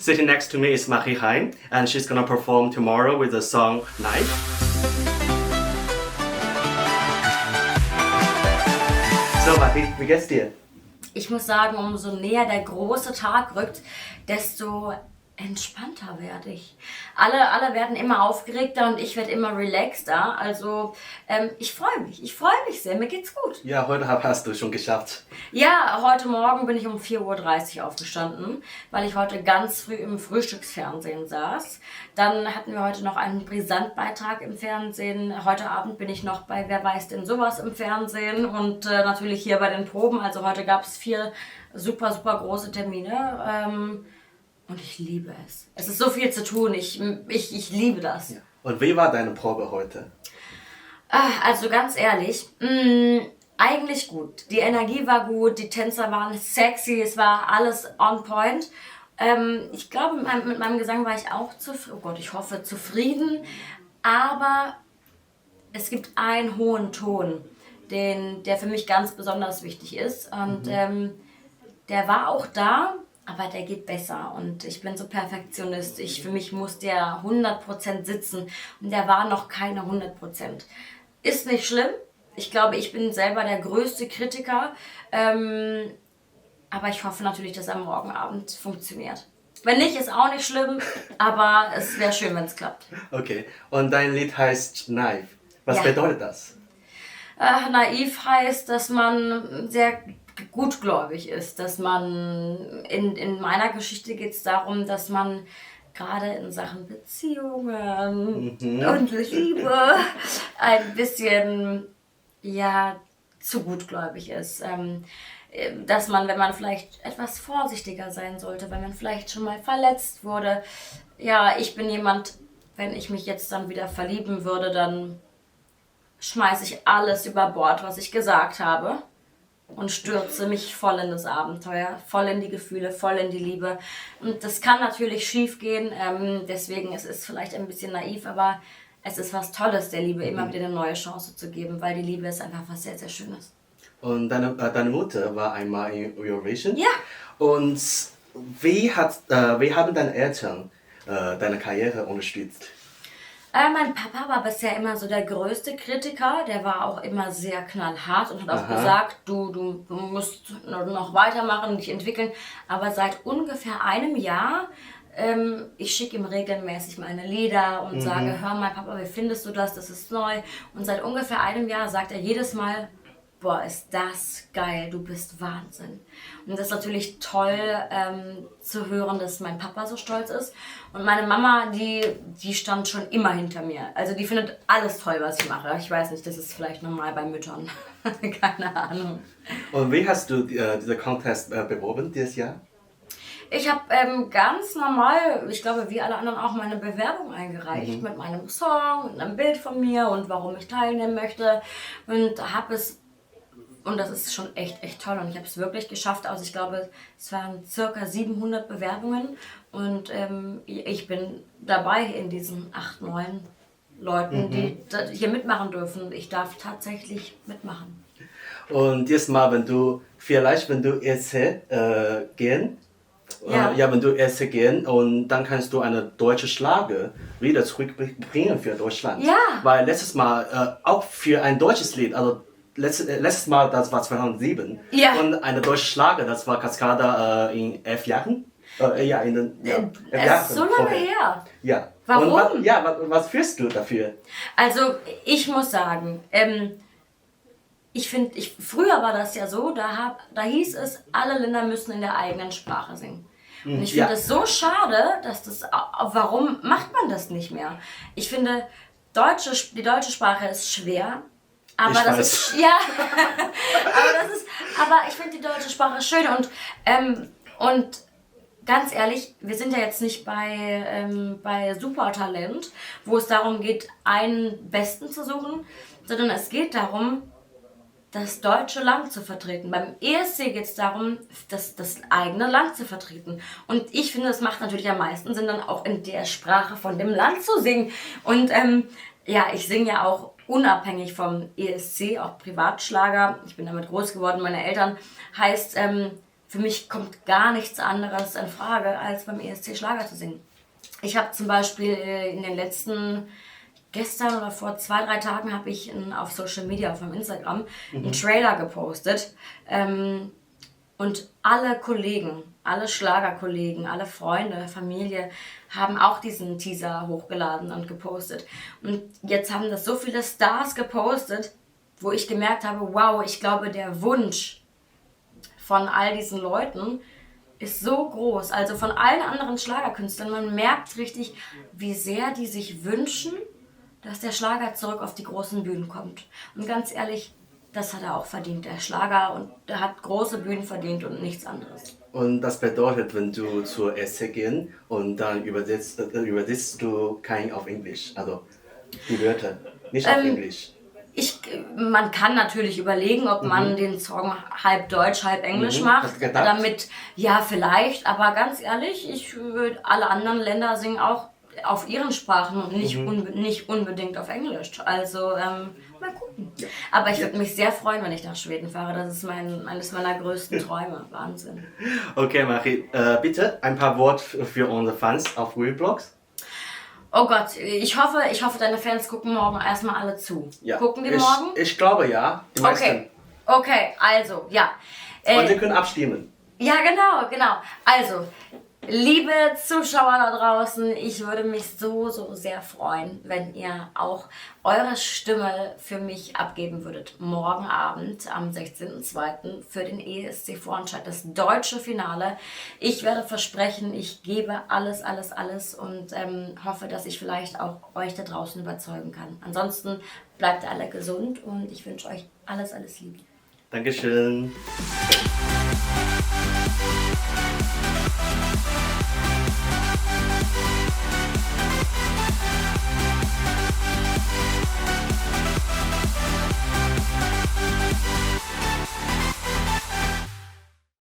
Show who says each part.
Speaker 1: Sitting next to me is Marie Hein, and she's gonna perform tomorrow with the song Knife. So, Marie, wie geht's dir?
Speaker 2: Ich muss sagen, umso näher der große Tag rückt, desto entspannter werde ich. Alle werden immer aufgeregter und ich werde immer relaxter. Also ich freue mich sehr, mir geht's gut.
Speaker 1: Ja, heute hast du schon geschafft.
Speaker 2: Ja, heute Morgen bin ich um 4:30 Uhr aufgestanden, weil ich heute ganz früh im Frühstücksfernsehen saß. Dann hatten wir heute noch einen Brisantbeitrag im Fernsehen. Heute Abend bin ich noch bei Wer weiß denn sowas im Fernsehen und natürlich hier bei den Proben. Also heute gab es 4 super große Termine. Und ich liebe es. Es ist so viel zu tun. Ich liebe das.
Speaker 1: Ja. Und wie war deine Probe heute?
Speaker 2: Also ganz ehrlich, eigentlich gut. Die Energie war gut, die Tänzer waren sexy, es war alles on point. Ich glaube, mit meinem Gesang war ich auch zufrieden. Aber es gibt einen hohen Ton, der für mich ganz besonders wichtig ist. Und der war auch da. Aber der geht besser und ich bin so Perfektionist. Für mich muss der 100% sitzen und der war noch keine 100%. Ist nicht schlimm. Ich glaube, ich bin selber der größte Kritiker. Aber ich hoffe natürlich, dass er morgen Abend funktioniert. Wenn nicht, ist auch nicht schlimm, aber es wäre schön, wenn es klappt.
Speaker 1: Okay, und dein Lied heißt Knife. Was bedeutet das?
Speaker 2: Naiv heißt, dass man sehr gutgläubig ist, dass man, in meiner Geschichte geht es darum, dass man gerade in Sachen Beziehungen und Liebe ein bisschen, zu gutgläubig ist. Dass man, wenn man vielleicht etwas vorsichtiger sein sollte, wenn man vielleicht schon mal verletzt wurde. Ja, ich bin jemand, wenn ich mich jetzt dann wieder verlieben würde, dann schmeiße ich alles über Bord, was ich gesagt habe. Und stürze mich voll in das Abenteuer, voll in die Gefühle, voll in die Liebe. Und das kann natürlich schief gehen, deswegen es ist vielleicht ein bisschen naiv, aber es ist was Tolles, der Liebe immer wieder eine neue Chance zu geben, weil die Liebe ist einfach was sehr, sehr Schönes.
Speaker 1: Und deine Mutter war einmal in Eurovision.
Speaker 2: Ja.
Speaker 1: Und wie haben deine Eltern deine Karriere unterstützt?
Speaker 2: Mein Papa war bisher immer so der größte Kritiker, der war auch immer sehr knallhart und hat auch gesagt, du musst noch weitermachen und dich entwickeln. Aber seit ungefähr einem Jahr, ich schicke ihm regelmäßig meine Lieder und sage, hör mal Papa, wie findest du das, das ist neu. Und seit ungefähr einem Jahr sagt er jedes Mal, boah, ist das geil, du bist Wahnsinn. Und das ist natürlich toll zu hören, dass mein Papa so stolz ist. Und meine Mama, die stand schon immer hinter mir. Also die findet alles toll, was ich mache. Ich weiß nicht, das ist vielleicht normal bei Müttern. Keine Ahnung.
Speaker 1: Und wie hast du diesen Contest beworben dieses Jahr?
Speaker 2: Ich habe ganz normal, ich glaube wie alle anderen auch, meine Bewerbung eingereicht mit meinem Song, mit einem Bild von mir und warum ich teilnehmen möchte. Und habe es. Und das ist schon echt toll und ich habe es wirklich geschafft. Also ich glaube, es waren ca. 700 Bewerbungen und ich bin dabei in diesen 8, 9 Leuten, die hier mitmachen dürfen. Ich darf tatsächlich mitmachen.
Speaker 1: Und jetzt mal, wenn du erst gehen, wenn du erst gehen und dann kannst du eine deutsche Schlager wieder zurückbringen für Deutschland.
Speaker 2: Ja.
Speaker 1: Weil letztes Mal auch für ein deutsches Lied, also letztes Mal, das war 2007. Ja. Und eine deutsche Schlager, das war Cascada in 11 Jahren.
Speaker 2: Es ist so lange her.
Speaker 1: Ja.
Speaker 2: Warum?
Speaker 1: Und was fühlst du dafür?
Speaker 2: Also, ich muss sagen, früher war das ja so, da hieß es, alle Länder müssen in der eigenen Sprache singen. Und ich finde es so schade, warum macht man das nicht mehr? Ich finde, die deutsche Sprache ist schwer. Aber aber ich finde die deutsche Sprache schön und ganz ehrlich, wir sind ja jetzt nicht bei Supertalent, wo es darum geht, einen Besten zu suchen, sondern es geht darum, das deutsche Land zu vertreten. Beim ESC geht es darum, das eigene Land zu vertreten. Und ich finde, es macht natürlich am meisten Sinn, dann auch in der Sprache von dem Land zu singen. Und ich singe ja auch unabhängig vom ESC, auch Privatschlager. Ich bin damit groß geworden, meine Eltern. Heißt, für mich kommt gar nichts anderes in Frage, als beim ESC Schlager zu singen. Ich habe zum Beispiel in den letzten, gestern oder vor 2-3 Tagen habe ich auf Social Media, auf meinem Instagram, einen Trailer gepostet. Und alle Kollegen, alle Schlagerkollegen, alle Freunde, Familie haben auch diesen Teaser hochgeladen und gepostet. Und jetzt haben das so viele Stars gepostet, wo ich gemerkt habe, wow, ich glaube, der Wunsch von all diesen Leuten ist so groß. Also von allen anderen Schlagerkünstlern, man merkt richtig, wie sehr die sich wünschen, dass der Schlager zurück auf die großen Bühnen kommt. Und ganz ehrlich, das hat er auch verdient, der Schlager, und der hat große Bühnen verdient und nichts anderes.
Speaker 1: Und das bedeutet, wenn du zur Esse gehst und dann übersetzt du kein auf Englisch, also die Wörter, nicht auf Englisch.
Speaker 2: Man kann natürlich überlegen, ob man den Song halb Deutsch, halb Englisch macht, damit, ja vielleicht, aber ganz ehrlich, alle anderen Länder singen auch auf ihren Sprachen und nicht unbedingt auf Englisch. Also mal gucken. Ja. Aber ich würde mich sehr freuen, wenn ich nach Schweden fahre. Das ist eines meiner größten Träume. Wahnsinn.
Speaker 1: Okay, Marie, bitte ein paar Worte für unsere Fans auf Realblogs.
Speaker 2: Oh Gott, ich hoffe, deine Fans gucken morgen erstmal alle zu.
Speaker 1: Ja.
Speaker 2: Gucken die morgen?
Speaker 1: Ich glaube ja. Die meisten.
Speaker 2: Okay, also, ja.
Speaker 1: Und sie können abstimmen.
Speaker 2: Ja, genau. Also, liebe Zuschauer da draußen, ich würde mich so sehr freuen, wenn ihr auch eure Stimme für mich abgeben würdet. Morgen Abend am 16.02. für den ESC Vorentscheid, das deutsche Finale. Ich werde versprechen, ich gebe alles und hoffe, dass ich vielleicht auch euch da draußen überzeugen kann. Ansonsten bleibt alle gesund und ich wünsche euch alles Liebe.
Speaker 1: Dankeschön.